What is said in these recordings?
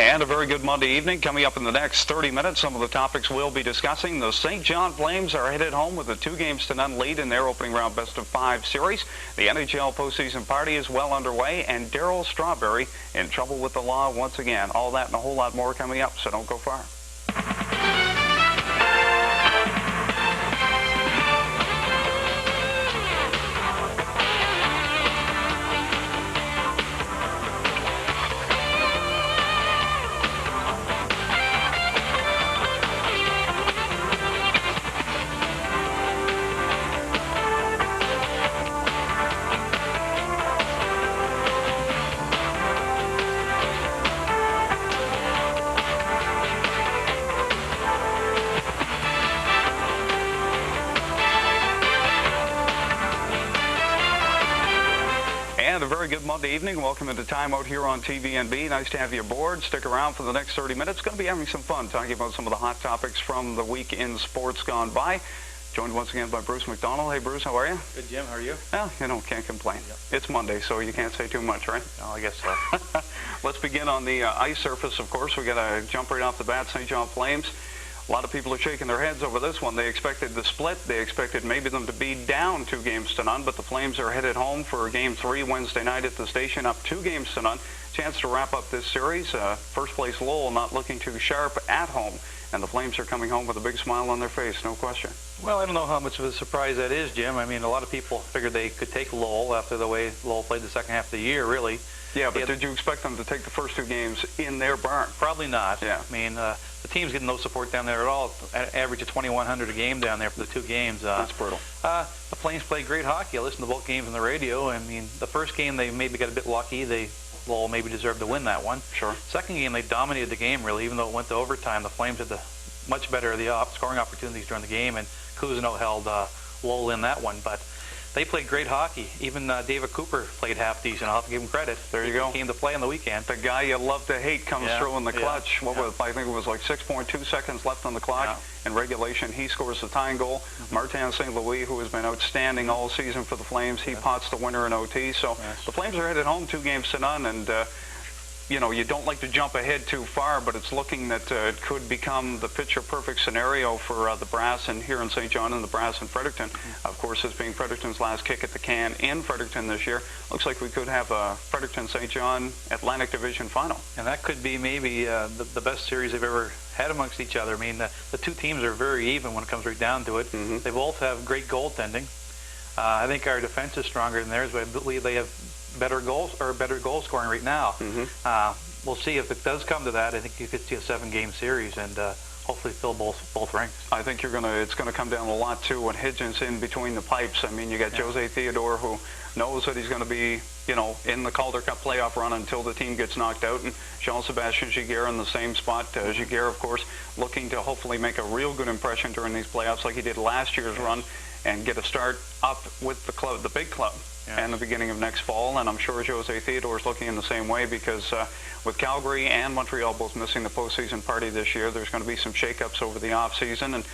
And a very good Monday evening. Coming up in the next 30 minutes, some of the topics we'll be discussing. The St. John Flames are headed home with a 2-0 lead in their opening round best-of-5 series. The NHL postseason party is well underway, and Darryl Strawberry in trouble with the law once again. All that and a whole lot more coming up, so don't go far. And a very good Monday evening. Welcome into Time Out here on TVNB. Nice to have you aboard. Stick around for the next 30 minutes. Going to be having some fun talking about some of the hot topics from the week in sports gone by. Joined once again by Bruce McDonald. Hey, Bruce, how are you? Good, Jim. How are you? Well, can't complain. Yep. It's Monday, so you can't say too much, right? No, I guess so. Let's begin on the ice surface, of course. We got to jump right off the bat, St. John Flames. A lot of people are shaking their heads over this one. They expected the split. They expected maybe them to be down 2-0, but the Flames are headed home for Game 3 Wednesday night at the station, up 2-0. Chance to wrap up this series. First place Lowell not looking too sharp at home, and the Flames are coming home with a big smile on their face, no question. Well, I don't know how much of a surprise that is, Jim. I mean, a lot of people figured they could take Lowell after the way Lowell played the second half of the year, really. Yeah, but did you expect them to take the first 2 games in their barn? Probably not. Yeah. I mean, the team's getting no support down there at all. Average of 2,100 a game down there for the 2 games. That's brutal. The Flames played great hockey. I listened to both games on the radio. I mean, the first game they maybe got a bit lucky. Lowell maybe deserved to win that one. Sure. Second game they dominated the game, really, even though it went to overtime. The Flames had the much better of the scoring opportunities during the game, and Cousineau held Lowell in that one. But they played great hockey. Even David Cooper played half decent. I'll have to give him credit. There you go. He came to play on the weekend. The guy you love to hate comes through in the clutch. I think it was like 6.2 seconds left on the clock in regulation. He scores the tying goal. Martin St. Louis, who has been outstanding all season for the Flames, he pots the winner in OT. So the Flames are headed home 2-0, and you don't like to jump ahead too far, but it's looking that it could become the picture-perfect scenario for the Brass and here in St. John and the Brass in Fredericton. Of course, this being Fredericton's last kick at the can in Fredericton this year, looks like we could have a Fredericton-St. John Atlantic Division final. And that could be maybe the best series they've ever had amongst each other. I mean, the 2 teams are very even when it comes right down to it. They both have great goaltending. I think our defense is stronger than theirs, but I believe they have better goal scoring right now. We'll see if it does come to that. I think you could see a 7-game series and hopefully fill both ranks. I think it's gonna come down a lot too when Hitchens in between the pipes. I mean, you got Jose Theodore, who knows that he's going to be in the Calder Cup playoff run until the team gets knocked out, and Jean-Sébastien Giguère in the same spot. Giguère, of course, looking to hopefully make a real good impression during these playoffs like he did last year's run and get a start up with the club, the big club, and the beginning of next fall. And I'm sure Jose Theodore is looking in the same way, because with Calgary and Montreal both missing the postseason party this year, there's going to be some shakeups over the off season, and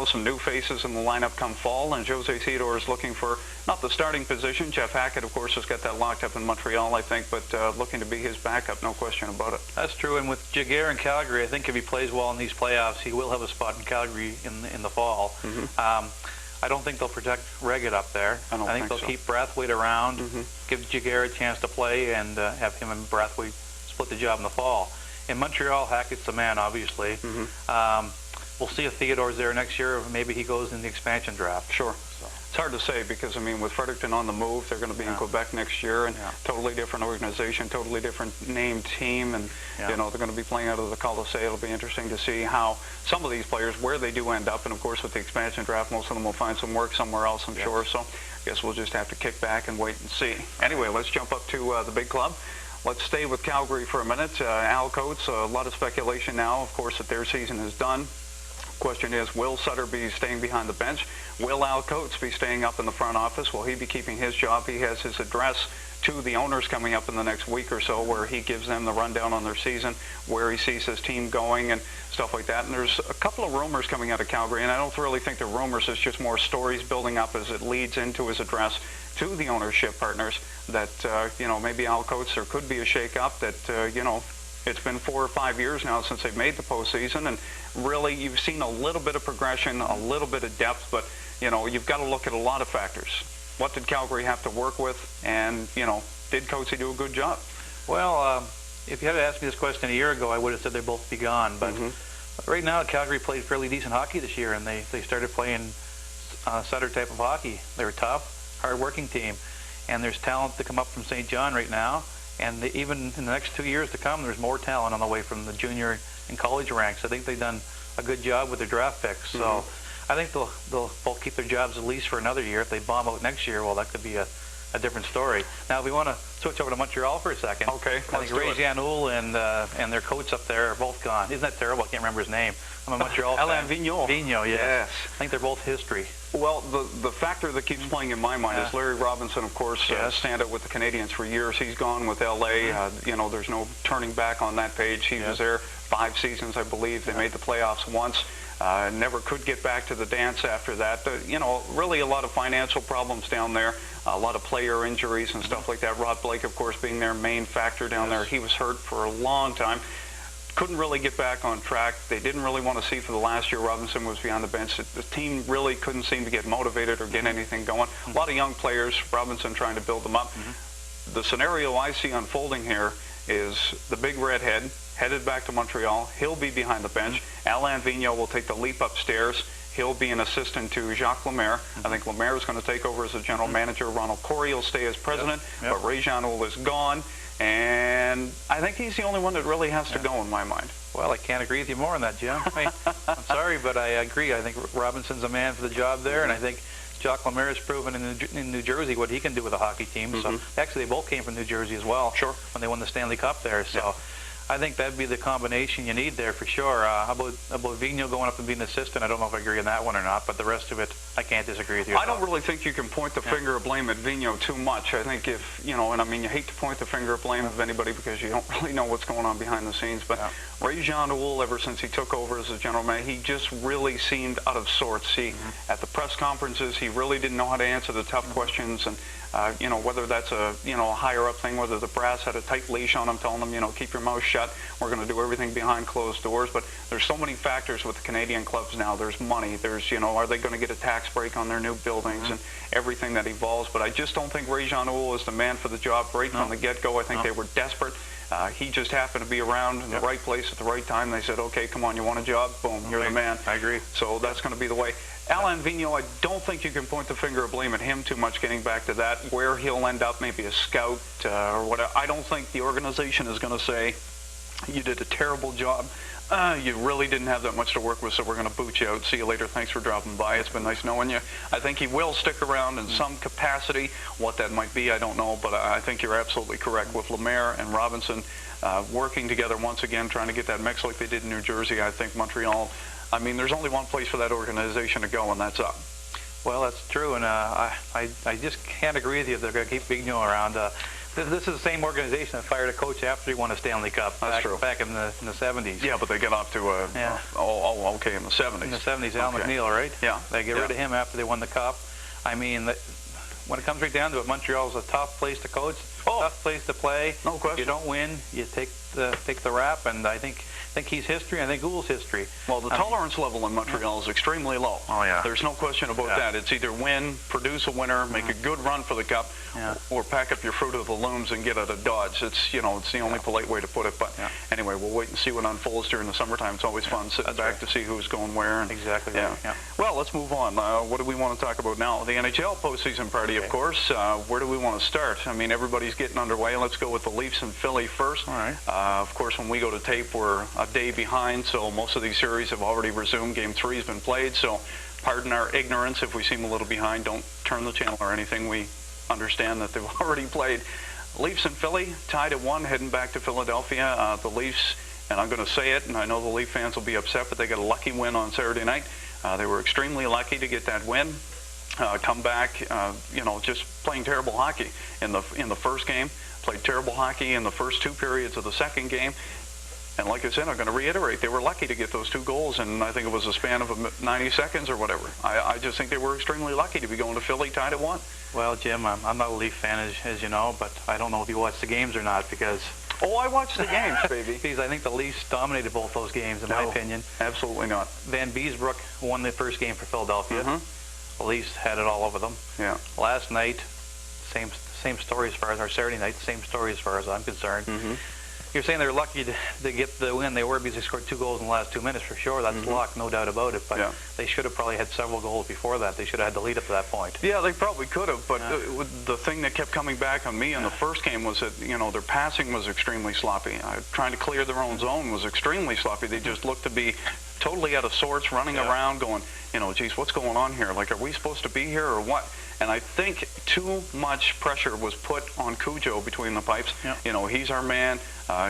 some new faces in the lineup come fall. And Jose Theodore is looking for not the starting position. Jeff Hackett, of course, has got that locked up in Montreal, I think, but looking to be his backup, no question about it. That's true. And with Giguère in Calgary, I think if he plays well in these playoffs, he will have a spot in Calgary in the fall. I don't think they'll protect Reggett up there. I think they'll keep Brathwaite around, give Giguère a chance to play, and have him and Brathwaite split the job in the fall. In Montreal, Hackett's the man, obviously. We'll see if Theodore's there next year, or maybe he goes in the expansion draft. Sure. So. It's hard to say, because, I mean, with Fredericton on the move, they're going to be in Quebec next year, and totally different organization, totally different named team, and, they're going to be playing out of the Colisée. It'll be interesting to see how some of these players, where they do end up, and, of course, with the expansion draft, most of them will find some work somewhere else, I'm sure, so I guess we'll just have to kick back and wait and see. Anyway, let's jump up to the big club. Let's stay with Calgary for a minute. Al Coates, a lot of speculation now, of course, that their season is done. Question is, will Sutter be staying behind the bench? Will Al Coates be staying up in the front office? Will he be keeping his job? He has his address to the owners coming up in the next week or so, where he gives them the rundown on their season, where he sees his team going and stuff like that. And there's a couple of rumors coming out of Calgary, and I don't really think they're rumors. It's just more stories building up as it leads into his address to the ownership partners that, maybe Al Coates, there could be a shake-up, that, It's been 4 or 5 years now since they've made the postseason, and really you've seen a little bit of progression, a little bit of depth, but you've got to look at a lot of factors. What did Calgary have to work with, and did Coatsy do a good job? Well, if you had asked me this question a year ago, I would have said they'd both be gone. But right now, Calgary played fairly decent hockey this year, and they started playing Sutter type of hockey. They're a tough, hard-working team, and there's talent to come up from St. John right now. And even in the next 2 years to come, there's more talent on the way from the junior and college ranks. I think they've done a good job with their draft picks. So I think they'll both keep their jobs at least for another year. If they bomb out next year, well, that could be a different story. Now, if we want to switch over to Montreal for a second, okay, I think Ray Jean-Houl and their coach up there are both gone. Isn't that terrible? I can't remember his name. I'm a Montreal fan. Alain Vigneault. Vigneault, yes. I think they're both history. Well, the factor that keeps playing in my mind is Larry Robinson, of course, standout with the Canadiens for years. He's gone with L.A. There's no turning back on that page. He was there 5 seasons, I believe. They made the playoffs once. Never could get back to the dance after that. Really a lot of financial problems down there, a lot of player injuries and stuff like that. Rod Blake, of course, being their main factor down there. He was hurt for a long time. Couldn't really get back on track. They didn't really want to see for the last year. Robinson was behind the bench. The team really couldn't seem to get motivated or get anything going. A lot of young players, Robinson trying to build them up. The scenario I see unfolding here is the big redhead headed back to Montreal. He'll be behind the bench. Alain Vigneault will take the leap upstairs. He'll be an assistant to Jacques Lemaire. I think Lemaire is going to take over as the general manager. Ronald Corey will stay as president, but Ray Jean-Houl is gone. And I think he's the only one that really has to go in my mind. Well, I can't agree with you more on that, Jim. I'm sorry, but I agree. I think Robinson's a man for the job there, and I think Jacques Lemaire has proven in New Jersey what he can do with a hockey team. So actually, they both came from New Jersey as well. Sure. When they won the Stanley Cup there. So I think that'd be the combination you need there for sure. How about Vigneault going up and being an assistant? I don't know if I agree on that one or not, but the rest of it, I can't disagree with you. I don't really think you can point the finger of blame at Vigneault too much. I think if, and I mean, you hate to point the finger of blame of anybody because you don't really know what's going on behind the scenes, but Ray Jean-Houl, ever since he took over as a general manager, he just really seemed out of sorts. At the press conferences, he really didn't know how to answer the tough questions, and whether that's a higher up thing, whether the brass had a tight leash on him telling them, keep your mouth shut, we're going to do everything behind closed doors. But there's so many factors with the Canadian clubs now. There's money, there's, are they going to get a tax break on their new buildings and everything that evolves. But I just don't think Ray Jean-Houl is the man for the job right from the get-go. I think they were desperate. He just happened to be around in the right place at the right time. They said, okay, come on, you want a job? Boom, you're the man. I agree. So that's going to be the way. Alain Vigneault, I don't think you can point the finger of blame at him too much, getting back to that. Where he'll end up, maybe a scout or whatever. I don't think the organization is going to say, you did a terrible job. You really didn't have that much to work with, so we're going to boot you out. See you later. Thanks for dropping by. It's been nice knowing you. I think he will stick around in some capacity. What that might be, I don't know, but I think you're absolutely correct. With Lemaire and Robinson working together once again, trying to get that mix like they did in New Jersey, I think Montreal, I mean, there's only one place for that organization to go, and that's up. Well, that's true, and I just can't agree with you. They're going to keep Vigneault around. This is the same organization that fired a coach after he won a Stanley Cup back in the 70s. Yeah, but they got off to in the 70s. In the 70s, Al McNeil, right? Yeah. They get rid of him after they won the Cup. I mean, when it comes right down to it, Montreal's a tough place to coach, tough place to play. No question. If you don't win, you take the rap, and I think he's history. I think Houl's history. Well, the tolerance level in Montreal is extremely low. Oh, yeah. There's no question about that. It's either win, produce a winner, make a good run for the Cup, or pack up your fruit of the looms and get out of Dodge. It's it's the only polite way to put it. But anyway, we'll wait and see what unfolds during the summertime. It's always fun sitting back to see who's going where. And, exactly. Right. Yeah. Well, let's move on. What do we want to talk about now? The NHL postseason party, of course. Where do we want to start? I mean, everybody's getting underway. Let's go with the Leafs and Philly first. All right. Of course, when we go to tape, we're a day behind, so most of these series have already resumed. Game 3 has been played, so pardon our ignorance if we seem a little behind. Don't turn the channel or anything. We understand that they've already played. Leafs and Philly tied at 1, heading back to Philadelphia. The Leafs, and I'm going to say it, and I know the Leaf fans will be upset, but they got a lucky win on Saturday night. They were extremely lucky to get that win. Come back, just playing terrible hockey in the first game. Played terrible hockey in the first 2 periods of the second game. And like I said, I'm going to reiterate, they were lucky to get those 2 goals, and I think it was a span of 90 seconds or whatever. I just think they were extremely lucky to be going to Philly tied at 1. Well, Jim, I'm not a Leaf fan, as you know, but I don't know if you watch the games or not, because Oh, I watched the games, baby. Because I think the Leafs dominated both those games, in my opinion. Absolutely not. Van Beesbrook won the first game for Philadelphia. The Leafs had it all over them. Yeah. Last night, same story as far as our Saturday night, same story as far as I'm concerned. You're saying they're lucky to get the win. They were, because they scored 2 goals in the last 2 minutes for sure. That's luck, no doubt about it. But they should have probably had several goals before that. They should have had the lead up to that point. Yeah, they probably could have. But the thing that kept coming back on me in the first game was that, you know, their passing was extremely sloppy. Trying to clear their own zone was extremely sloppy. They just looked to be totally out of sorts, running around, going, you know, geez, what's going on here? Like, are we supposed to be here or what? And I think too much pressure was put on Cujo between the pipes. You know, he's our man.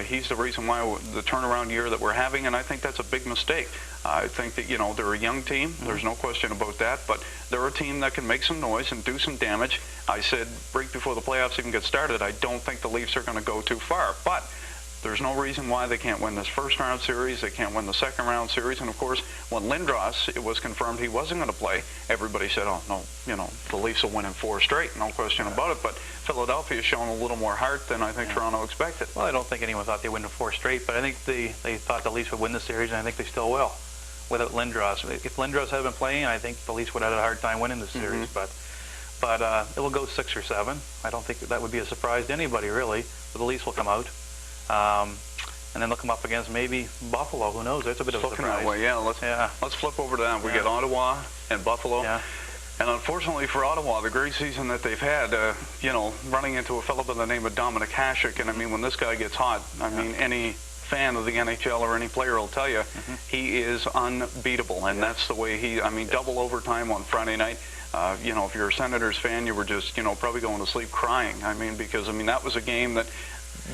He's the reason why the turnaround year that we're having, and I think that's a big mistake. I think that, you know, they're a young team. There's no question about that, but they're a team that can make some noise and do some damage. I said right before the playoffs even get started, I don't think the Leafs are going to go too far, but there's no reason why they can't win this first-round series. They can't win the second-round series. And, of course, when Lindros, it was confirmed he wasn't going to play, everybody said, oh, no, you know, the Leafs will win in 4 straight, no question about it. But Philadelphia has shown a little more heart than I think Toronto expected. Well, I don't think anyone thought they'd win in 4 straight, but I think they thought the Leafs would win the series, and I think they still will without Lindros. If Lindros had been playing, I think the Leafs would have had a hard time winning the series. But it will go 6 or 7. I don't think that would be a surprise to anybody, really. But the Leafs will come out. And then they'll come up against maybe Buffalo. Who knows? That's a bit of a surprise. That way. Let's flip over to that. We get Ottawa and Buffalo. And unfortunately for Ottawa, the great season that they've had, you know, running into a fellow by the name of Dominic Hasek. And I mean, when this guy gets hot, I mean, any fan of the NHL or any player will tell you he is unbeatable. And that's the way he, I mean, double overtime on Friday night. You know, if you're a Senators fan, you were just, you know, probably going to sleep crying. I mean, because, I mean, that was a game that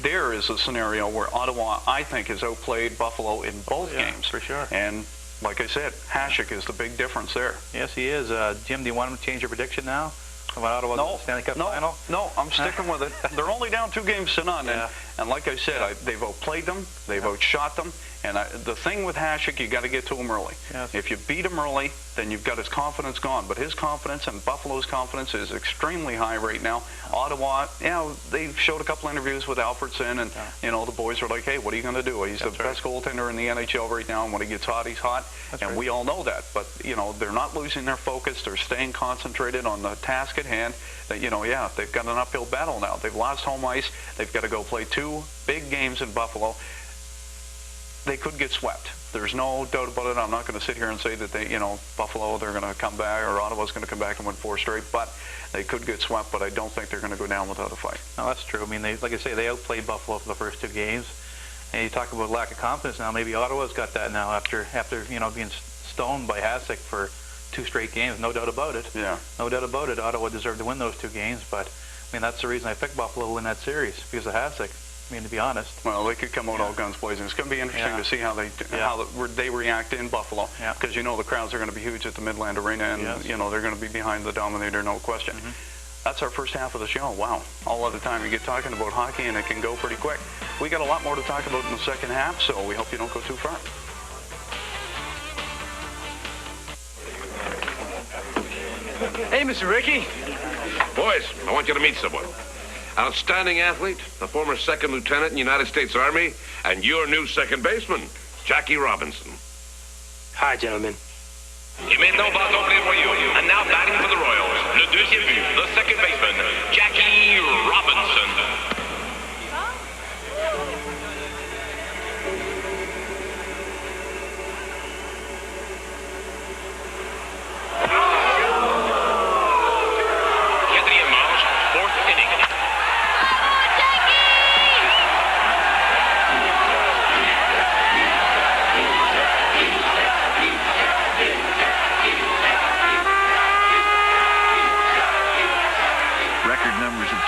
there is a scenario where Ottawa, I think, has outplayed Buffalo in both games. For sure. And like I said, Hasek is the big difference there. Yes, he is. Jim, do you want him to change your prediction now about Ottawa in the Stanley Cup final? No, I'm sticking with it. They're only down 2 games to none. And like I said, they've outplayed them. They've outshot them. And the thing with Hasek, you got to get to him early. If you beat him early, then you've got his confidence gone. But his confidence and Buffalo's confidence is extremely high right now. Ottawa, you know, they showed a couple interviews with Alfredson, and you know, the boys were like, "Hey, what are you going to do? He's the best goaltender in the NHL right now, and when he gets hot, he's hot." And we all know that. But you know, they're not losing their focus. They're staying concentrated on the task at hand. That, you know, they've got an uphill battle now. They've lost home ice. They've got to go play 2 big games in Buffalo. They could get swept. There's no doubt about it. I'm not going to sit here and say that they, you know, Buffalo, they're going to come back, or Ottawa's going to come back and win 4 straight, but they could get swept, but I don't think they're going to go down without a fight. No, that's true. I mean, like I say, they outplayed Buffalo for the first 2 games. And you talk about lack of confidence now. Maybe Ottawa's got that now after you know, being stoned by Hasek for 2 straight games. No doubt about it. No doubt about it. Ottawa deserved to win those 2 games, but I mean, that's the reason I picked Buffalo to win that series, because of Hasek. I mean, to be honest. Well, they could come out all guns blazing. It's going to be interesting to see how they react in Buffalo, because you know the crowds are going to be huge at the Midland Arena, and you know they're going to be behind the Dominator, no question. That's our first half of the show. Wow, all of the time you get talking about hockey, and it can go pretty quick. We got a lot more to talk about in the second half, so we hope you don't go too far. Hey, Mr. Ricky. Boys, I want you to meet someone. Outstanding athlete, the former 2nd Lieutenant in the United States Army, and your new second baseman, Jackie Robinson. Hi, gentlemen. Et maintenant, base opening for you. And now batting for the Royals, le deuxième but, the second baseman, Jackie Robinson. Quatrième manche, 4th inning.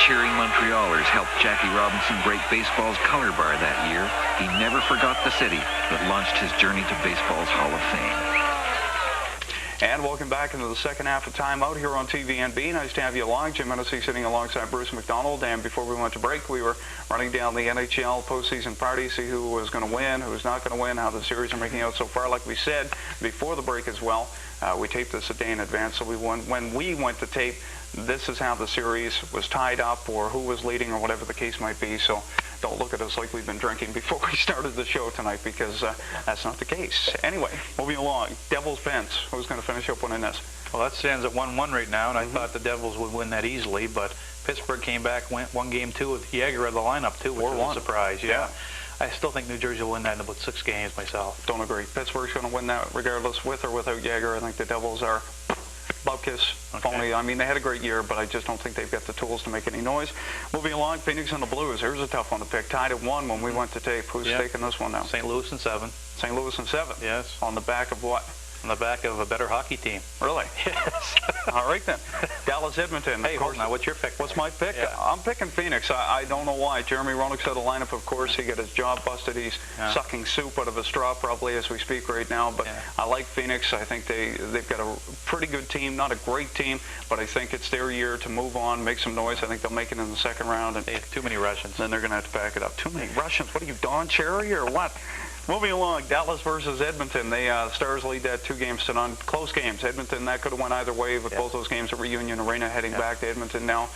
Cheering Montrealers helped Jackie Robinson break baseball's color bar that year. He never forgot the city that launched his journey to baseball's Hall of Fame. And welcome back into the second half of Time Out here on TVNB. Nice to have you along. Jim Hennessy sitting alongside Bruce McDonald. And before we went to break, we were running down the NHL postseason party, see who was going to win, who's not going to win, how the series are making out so far. Like we said before the break as well, we taped this a day in advance. So when we went to tape, this is how the series was tied up, or who was leading, or whatever the case might be. So don't look at us like we've been drinking before we started the show tonight, because that's not the case. Anyway, moving along. Devils-Pens. Who's going to finish up winning this? Well, that stands at 1-1 right now, and I thought the Devils would win that easily, but Pittsburgh came back, won game 2 with Yager of the lineup, too, which was a surprise. Yeah. I still think New Jersey will win that in about 6 games myself. Don't agree. Pittsburgh's going to win that regardless, with or without Yager. I think the Devils are Bubkiss, phony. I mean, they had a great year, but I just don't think they've got the tools to make any noise. Moving along, Phoenix and the Blues. Here's a tough one to pick. Tied at 1 when we went to tape. Who's taking this one now? St. Louis in 7. St. Louis in 7? Yes. On the back of what? On the back of a better hockey team. Really? Yes. All right, then. Dallas-Edmonton. Hey, hold on. What's your pick? What's my pick? Yeah. I'm picking Phoenix. I don't know why. Jeremy Roenick's out of the lineup, of course. He got his jaw busted. He's sucking soup out of a straw probably as we speak right now. But I like Phoenix. I think they've got a pretty good team. Not a great team, but I think it's their year to move on, make some noise. I think they'll make it in the second round. And they have too many Russians. Then they're going to have to back it up. Too many Russians? What are you, Don Cherry or what? Moving along, Dallas versus Edmonton. The Stars lead that 2-0 close games. Edmonton, that could have went either way with both those games at Reunion Arena, heading back to Edmonton now.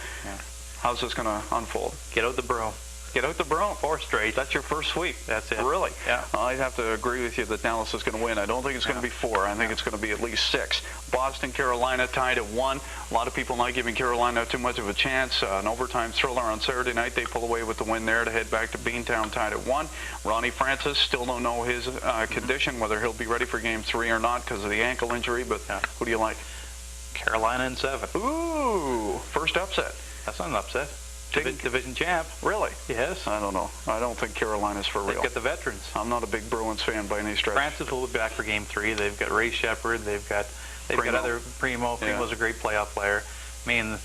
How's this going to unfold? Get out the broom. Get out the broom. 4 straight. That's your first sweep. That's it. Really? Yeah. I'd have to agree with you that Dallas is going to win. I don't think it's going to be 4. I think it's going to be at least 6. Boston, Carolina tied at 1. A lot of people not giving Carolina too much of a chance. An overtime thriller on Saturday night. They pull away with the win there to head back to Beantown, tied at 1. Ronnie Francis, still don't know his condition, whether he'll be ready for Game 3 or not because of the ankle injury. But who do you like? Carolina in 7. Ooh, first upset. That's not an upset. Division champ. Really? Yes. I don't know. I don't think Carolina's for real. They've got the veterans. I'm not a big Bruins fan by any stretch. Francis will be back for Game 3. They've got Ray Shepard. They've got other Primo. Primo's a great playoff player. I mean,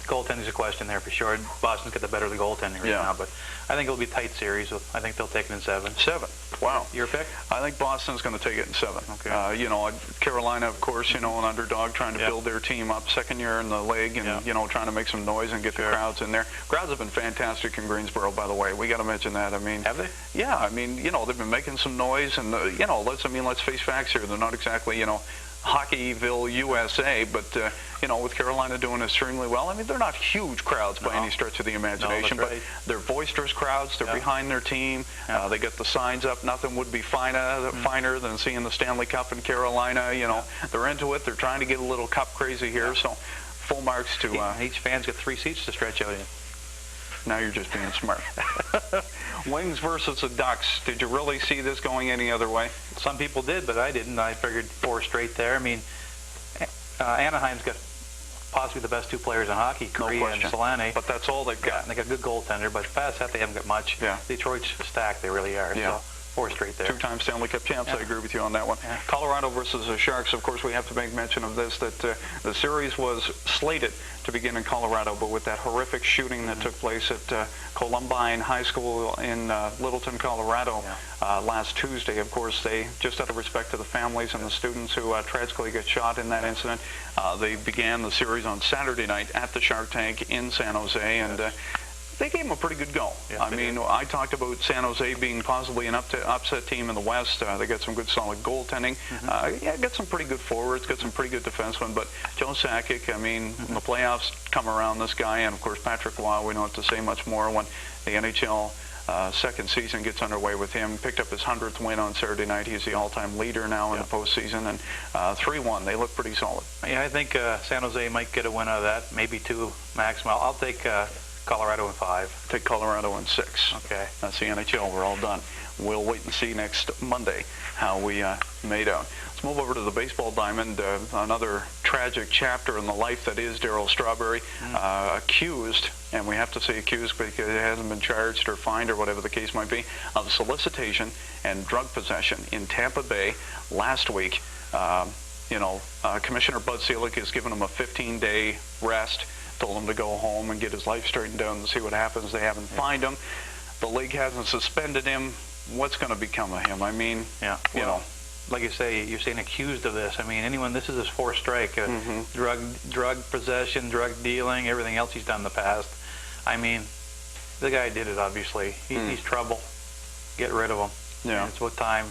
goaltending's a question there for sure. Boston's got the better of the goaltending right now, but I think it'll be a tight series. I think they'll take it in 7. 7. Wow. Your pick? I think Boston's going to take it in 7. Okay. You know, Carolina, of course, you know, an underdog trying to build their team up, second year in the league, and you know, trying to make some noise and get the crowds in there. Crowds have been fantastic in Greensboro, by the way. We got to mention that. I mean, have they? Yeah. I mean, you know, they've been making some noise, and you know, let's face facts here. They're not exactly, you know, Hockeyville, USA, but you know, with Carolina doing extremely well. I mean, they're not huge crowds by any stretch of the imagination, but they're boisterous crowds. They're behind their team. They got the signs up. Nothing would be finer than seeing the Stanley Cup in Carolina. You know, they're into it. They're trying to get a little cup crazy here. So, full marks to each fan's got 3 seats to stretch out in. Now you're just being smart. Wings versus the Ducks. Did you really see this going any other way? Some people did, but I didn't. I figured 4 straight there. I mean, Anaheim's got possibly the best 2 players in hockey, Korea and Solane. But that's all they've got. And they got a good goaltender, but past that they haven't got much. Detroit's stacked, they really are. So 4 straight there. 2-time Stanley Cup champs. I agree with you on that one. Colorado versus the Sharks. Of course, we have to make mention of this, that the series was slated to begin in Colorado, but with that horrific shooting that took place at Columbine High School in Littleton, Colorado last Tuesday, of course, they, just out of respect to the families and the students who tragically got shot in that incident, they began the series on Saturday night at the Shark Tank in San Jose, and they gave them a pretty good go. I mean, I talked about San Jose being possibly an upset team in the West. They got some good solid goaltending. Got some pretty good forwards, got some pretty good defensemen. But Joe Sakic, I mean, when the playoffs come around, this guy, and of course Patrick Roy, we don't have to say much more when the NHL second season gets underway with him. Picked up his 100th win on Saturday night. He's the all-time leader now in the postseason, and 3-1. They look pretty solid. Yeah, I think San Jose might get a win out of that, maybe 2 maximum. I'll take Colorado in 5. Take Colorado in 6. Okay. That's the NHL. We're all done. We'll wait and see next Monday how we made out. Let's move over to the baseball diamond. Another tragic chapter in the life that is Darryl Strawberry. Accused, and we have to say accused because it hasn't been charged or fined or whatever the case might be, of solicitation and drug possession in Tampa Bay last week. Commissioner Bud Selig has given him a 15-day rest. Told him to go home and get his life straightened out and see what happens. They haven't fined him. The league hasn't suspended him. What's going to become of him? I mean, you know. Like you say, you're saying accused of this. I mean, this is his 4th strike. Drug possession, drug dealing, everything else he's done in the past. I mean, the guy did it, obviously. He's trouble. Get rid of him. Yeah. And it's about time.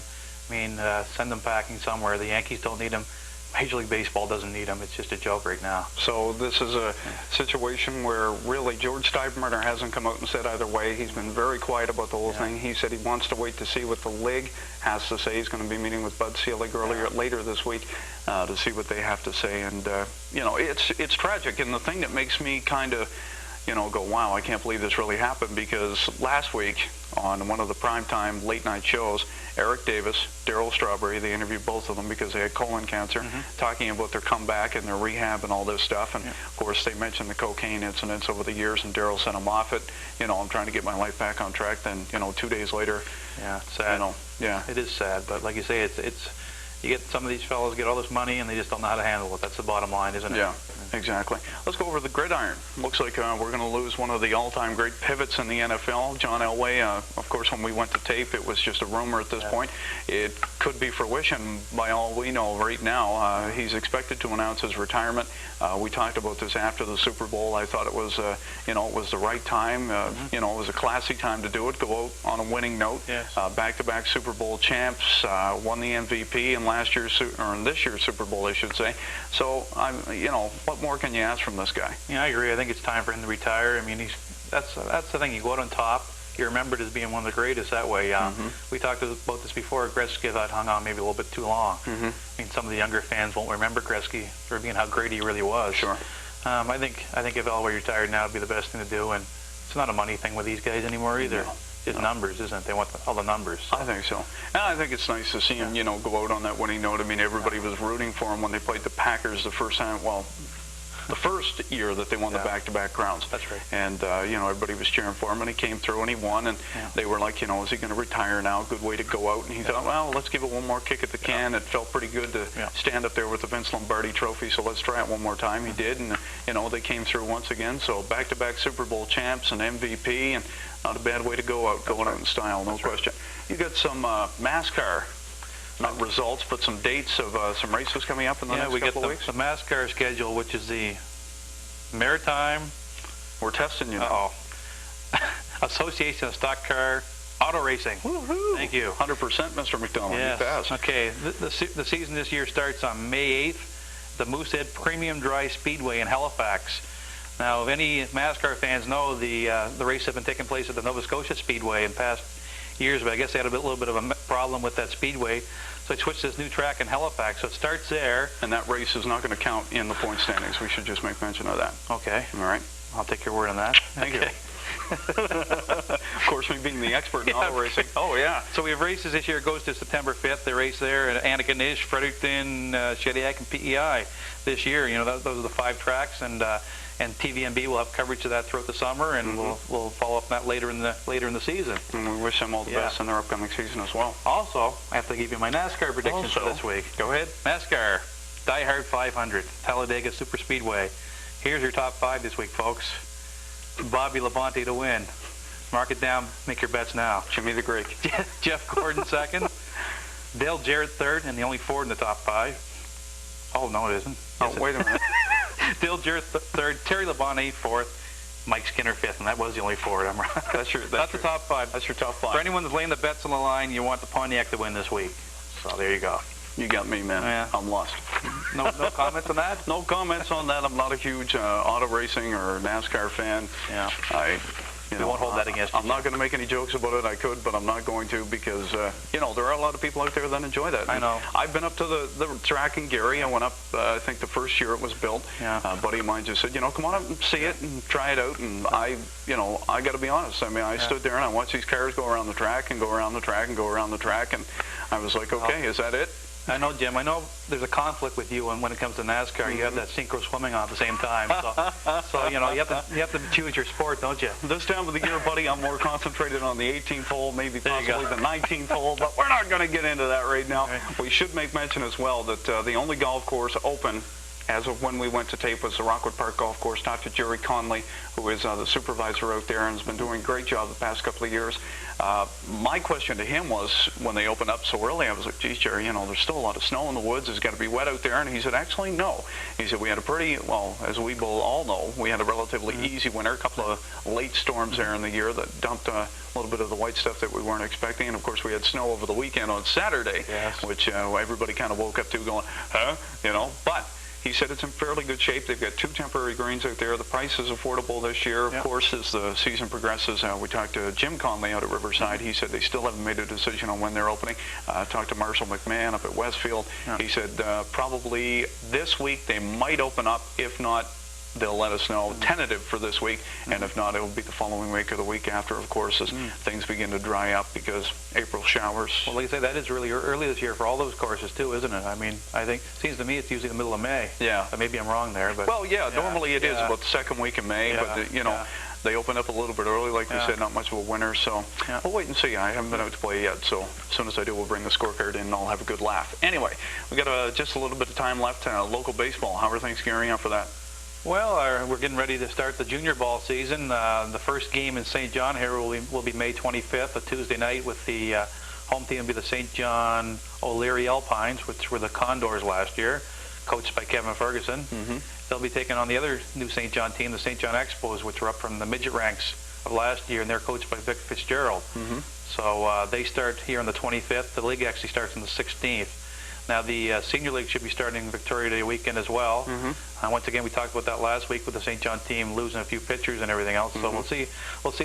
I mean, send him packing somewhere. The Yankees don't need him Major League Baseball doesn't need him. It's just a joke right now. So this is a situation where really George Steinbrenner hasn't come out and said either way. He's been very quiet about the whole thing. He said he wants to wait to see what the league has to say. He's going to be meeting with Bud Selig later this week to see what they have to say. And you know, it's tragic. And the thing that makes me kind of, you know, go, wow, I can't believe this really happened, because last week on one of the primetime late night shows, Eric Davis, Darryl Strawberry, they interviewed both of them because they had colon cancer, talking about their comeback and their rehab and all this stuff. And of course, they mentioned the cocaine incidents over the years, and Darryl sent him off it. You know, I'm trying to get my life back on track. Then, you know, 2 days later, sad. You know, it is sad. But like you say, it's you get some of these fellows get all this money and they just don't know how to handle it. That's the bottom line, isn't it? Yeah, exactly. Let's go over the gridiron. Looks like we're going to lose one of the all-time great pivots in the NFL, John Elway. Of course, when we went to tape, it was just a rumor at this point. It could be fruition by all we know right now. He's expected to announce his retirement. We talked about this after the Super Bowl. I thought it was, you know, it was the right time. You know, it was a classy time to do it. Go out on a winning note. Yes. Back-to-back Super Bowl champs, won the MVP in this year's Super Bowl, I should say. So, you know, what more can you ask from this guy? Yeah, I agree. I think it's time for him to retire. I mean, that's the thing. You go out on top. You're remembered as being one of the greatest that way. We talked about this before. Gretzky, I thought, hung on maybe a little bit too long. I mean, some of the younger fans won't remember Gretzky for being how great he really was. Sure. I think if Elway retired now, it'd be the best thing to do. And it's not a money thing with these guys anymore either. No. It's numbers, isn't it? They want all the numbers. So. I think so. And I think it's nice to see him, you know, go out on that winning note. I mean, everybody was rooting for him when they played the Packers the first time. Well, the first year that they won the back-to-back crowns. That's right. And, you know, everybody was cheering for him, and he came through and he won, and they were like, you know, is he going to retire now? Good way to go out. And he thought, well, let's give it one more kick at the can. It felt pretty good to stand up there with the Vince Lombardi trophy, so let's try it one more time. He did, and, you know, they came through once again. So back-to-back Super Bowl champs and MVP, and not a bad way to go out, going out in style, no question. You got some NASCAR. Not results, but some dates of some races coming up in the next couple of weeks. The NASCAR schedule, which is the Maritime. We're testing you. Association of Stock Car Auto Racing. Woohoo! Thank you. 100%, Mr. McDonald. Yes. You passed. Okay. The season this year starts on May 8th. The Moosehead Premium Dry Speedway in Halifax. Now, if any NASCAR fans know, the race has been taking place at the Nova Scotia Speedway in past years, but I guess they had a little bit of a problem with that speedway, so they switched to this new track in Halifax. So it starts there. And that race is not going to count in the point standings. We should just make mention of that. Okay. All right. I'll take your word on that. Thank you. Of course, me being the expert in auto racing. Oh, yeah. So we have races this year. It goes to September 5th. They race there at Antigonish, Fredericton, Shediac, and PEI this year. You know, those are the 5 tracks, and TVMB will have coverage of that throughout the summer, and we'll follow up on that later in the season. And we wish them all the best in their upcoming season as well. Also, I have to give you my NASCAR predictions for this week. Go ahead. NASCAR, Die Hard 500, Talladega Super Speedway. Here's your top 5 this week, folks. Bobby Labonte to win. Mark it down. Make your bets now. Jimmy the Greek. Jeff Gordon second. Dale Jarrett third, and the only Ford in the top 5. Oh, no, it isn't. Oh, wait a minute. Dale Jarrett third, Terry Labonte fourth, Mike Skinner fifth, and that was the only Ford. I'm right. That's the top 5. That's your top 5. For anyone that's laying the bets on the line, you want the Pontiac to win this week. So there you go. You got me, man. Yeah. I'm lost. No comments on that? No comments on that. I'm not a huge auto racing or NASCAR fan. Yeah. You won't hold that against you. I'm not going to make any jokes about it. I could, but I'm not going to because, you know, there are a lot of people out there that enjoy that. I know. I've been up to the track in Gary. I went up, I think, the first year it was built. Yeah. A buddy of mine just said, you know, come on up and see it and try it out. And I got to be honest. I mean, I stood there and I watched these cars go around the track and go around the track and go around the track. And I was like, okay, is that it? I know, Jim. I know there's a conflict with you when it comes to NASCAR. You have that synchro swimming on at the same time. So you know, you have to choose your sport, don't you? This time of the year, buddy, I'm more concentrated on the 18th hole, maybe possibly the 19th hole, but we're not going to get into that right now. Right. We should make mention as well that the only golf course open as of when we went to tape, was the Rockwood Park Golf Course. Talked to Jerry Conley, who is the supervisor out there and has been doing a great job the past couple of years. My question to him was, when they opened up so early, I was like, geez, Jerry, there's still a lot of snow in the woods. It's got to be wet out there. And he said, actually, no. He said, we had a pretty, well, as we all know, we had a relatively easy winter, a couple of late storms there in the year that dumped a little bit of the white stuff that we weren't expecting. And, of course, we had snow over the weekend on Saturday, which everybody kind of woke up to going, huh? But he said it's in fairly good shape. They've got 2 temporary greens out there. The price is affordable this year. Of course, as the season progresses, we talked to Jim Conley out at Riverside. He said they still haven't made a decision on when they're opening. Talked to Marshall McMahon up at Westfield. He said probably this week they might open up. If not, they'll let us know, tentative for this week, and if not, it'll be the following week or the week after, of course, as things begin to dry up because April showers. Well, like I say, that is really early this year for all those courses too, isn't it? I mean, I think, seems to me it's usually the middle of May. Yeah. Maybe I'm wrong there, but... Well, normally it is about the second week of May, but, they open up a little bit early, like we said, not much of a winter, so we'll wait and see. I haven't been out to play yet, so as soon as I do, we'll bring the scorecard in and I'll have a good laugh. Anyway, we got just a little bit of time left. Local baseball, how are things gearing up for that? Well, we're getting ready to start the junior ball season. The first game in St. John here will be May 25th, a Tuesday night, with the home team will be the St. John O'Leary Alpines, which were the Condors last year, coached by Kevin Ferguson. They'll be taking on the other new St. John team, the St. John Expos, which were up from the midget ranks of last year, and they're coached by Vic Fitzgerald. So they start here on the 25th. The league actually starts on the 16th. Now, the Senior League should be starting Victoria Day weekend as well. Once again, we talked about that last week with the St. John team losing a few pitchers and everything else. So we'll see.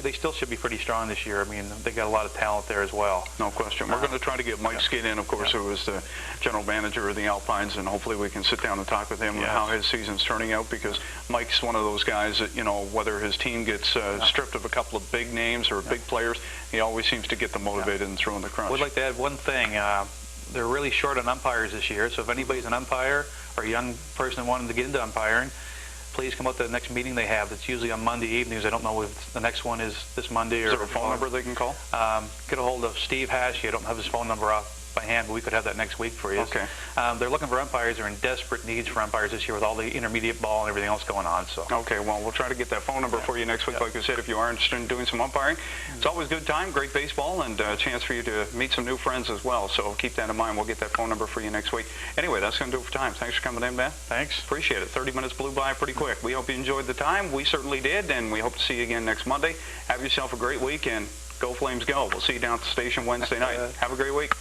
They still should be pretty strong this year. I mean, they got a lot of talent there as well. No question. We're going to try to get Mike Skid in, of course, who is the general manager of the Alpines, and hopefully we can sit down and talk with him on how his season's turning out, because Mike's one of those guys that, whether his team gets stripped of a couple of big names or big players, he always seems to get them motivated and throw in the crunch. I would like to add one thing. They're really short on umpires this year, so if anybody's an umpire or a young person wanting to get into umpiring, please come out to the next meeting they have. It's usually on Monday evenings. I don't know if the next one is this Monday. Is there a phone number they can call? Get a hold of Steve Hash. I don't have his phone number off by hand, but we could have that next week for you. Okay. They're looking for umpires. They're in desperate needs for umpires this year with all the intermediate ball and everything else going on. So. Okay, well, we'll try to get that phone number for you next week. Like I said, if you are interested in doing some umpiring, it's always a good time, great baseball, and a chance for you to meet some new friends as well. So keep that in mind. We'll get that phone number for you next week. Anyway, that's going to do it for time. Thanks for coming in, Ben. Thanks. Appreciate it. 30 minutes blew by pretty quick. We hope you enjoyed the time. We certainly did, and we hope to see you again next Monday. Have yourself a great week, and go Flames go. We'll see you down at the station Wednesday night. Have a great week.